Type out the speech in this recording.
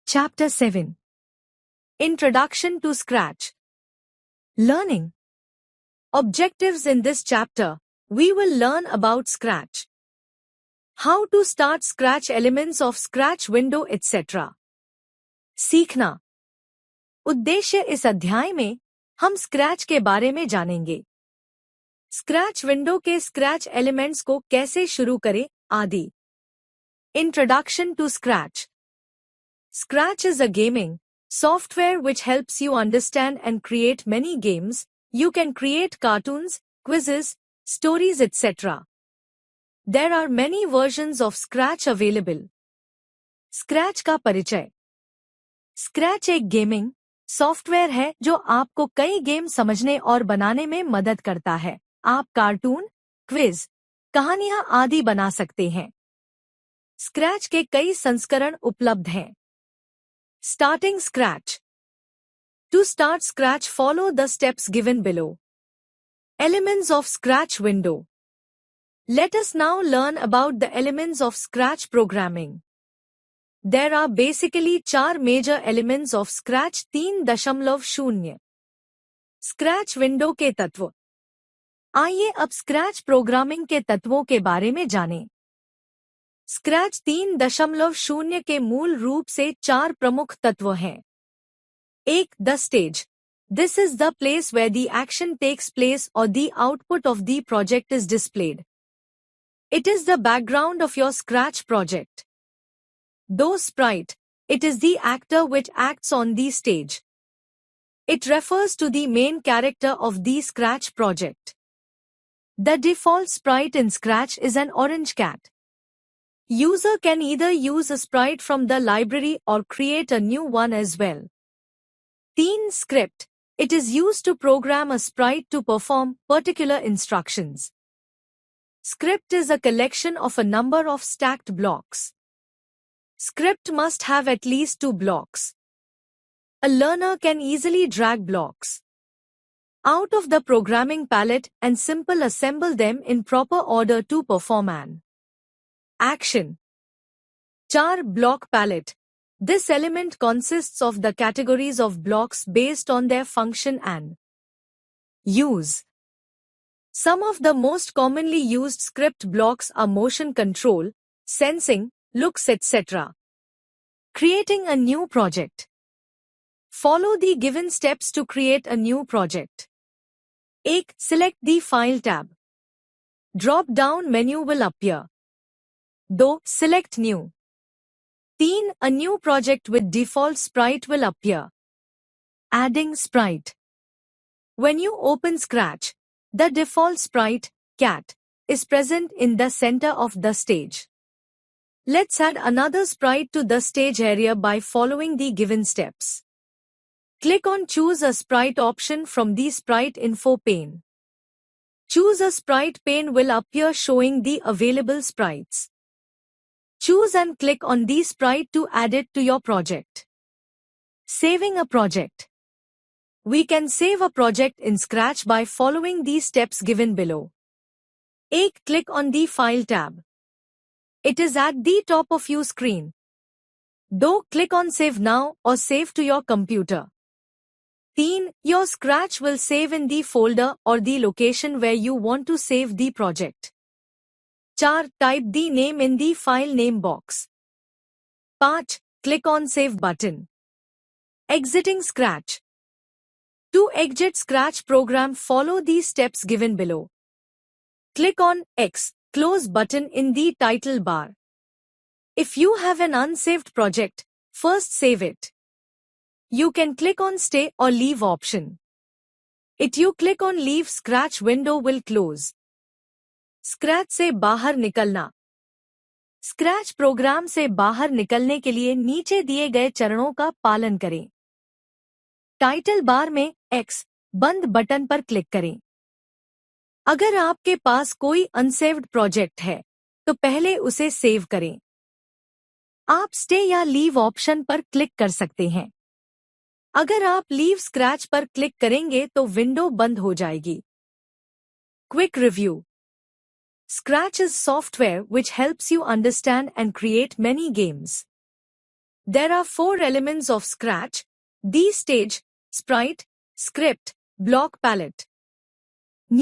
Chapter 7. Introduction to Scratch. Learning. Objectives. In this chapter, we will learn about Scratch. How to start Scratch, elements of Scratch window, etc. सीखना. उद्देश्य. इस अध्याय में हम scratch के बारे में जानेंगे. स्क्रैच विंडो के स्क्रैच एलिमेंट्स को कैसे शुरू करें आदि. Introduction to Scratch. Scratch is a gaming software which helps you understand and create many games. You can create cartoons, quizzes, stories, etc. There are many versions of Scratch available. Scratch का परिचय. Scratch एक gaming software है जो आपको कई game समझने और बनाने में मदद करता है. आप कार्टून, क्विज, कहानियां आदि बना सकते हैं. स्क्रैच के कई संस्करण उपलब्ध हैं. Starting Scratch. To start Scratch, follow the steps given below. Elements of Scratch window. Let us now learn about the elements of Scratch programming. There are basically 4 major elements of Scratch. 3.0 Scratch window के तत्व. आइए अब scratch programming के तत्वों के बारे में जानें. स्क्रैच 3.0 के मूल रूप से 4 प्रमुख तत्व हैं. 1. The stage. This is the place where the action takes place or the output of the project is displayed. It is the background of your Scratch project. 2. Sprite. It is the actor which acts on the stage. It refers to the main character of the Scratch project. The default sprite in Scratch is an orange cat. User can either use a sprite from the library or create a new one as well. 3. Script. It is used to program a sprite to perform particular instructions. Script is a collection of a number of stacked blocks. Script must have at least 2 blocks. A learner can easily drag blocks out of the programming palette and simply assemble them in proper order to perform an action. 4. Block palette. This element consists of the categories of blocks based on their function and use. Some of the most commonly used script blocks are motion control, sensing, looks, etc. Creating a new project. Follow the given steps to create a new project. 1. Select the File tab. Drop-down menu will appear. 2. Select New. 3. A new project with default sprite will appear. Adding sprite. When you open Scratch, the default sprite, cat, is present in the center of the stage. Let's add another sprite to the stage area by following the given steps. Click on Choose a Sprite option from the Sprite Info pane. Choose a Sprite pane will appear showing the available sprites. Choose and click on the sprite to add it to your project. Saving a project. We can save a project in Scratch by following these steps given below. 1. Click on the File tab. It is at the top of your screen. 2. Click on Save Now or Save to your computer. 3. Your Scratch will save in the folder or the location where you want to save the project. 4. Type the name in the file name box. 5. Click on Save button. Exiting Scratch. To exit Scratch program, follow the steps given below. Click on X, Close button in the title bar. If you have an unsaved project, first save it. You can click on Stay or Leave option. If you click on Leave, Scratch window will close. Scratch से बाहर निकलना. Scratch programme से बाहर निकलने के लिए नीचे दिए गए चरणों का पालन करें. टाइटल बार में X बंद बटन पर क्लिक करें. अगर आपके पास कोई अनसेव्ड प्रोजेक्ट है, तो पहले उसे सेव करें. आप स्टे या लीव ऑप्शन पर क्लिक कर सकते हैं. अगर आप लीव स्क्रैच पर क्लिक करेंगे तो विंडो बंद हो जाएगी. Quick review. Scratch is software which helps you understand and create many games. There are 4 elements of Scratch: D stage, sprite, script, block palette.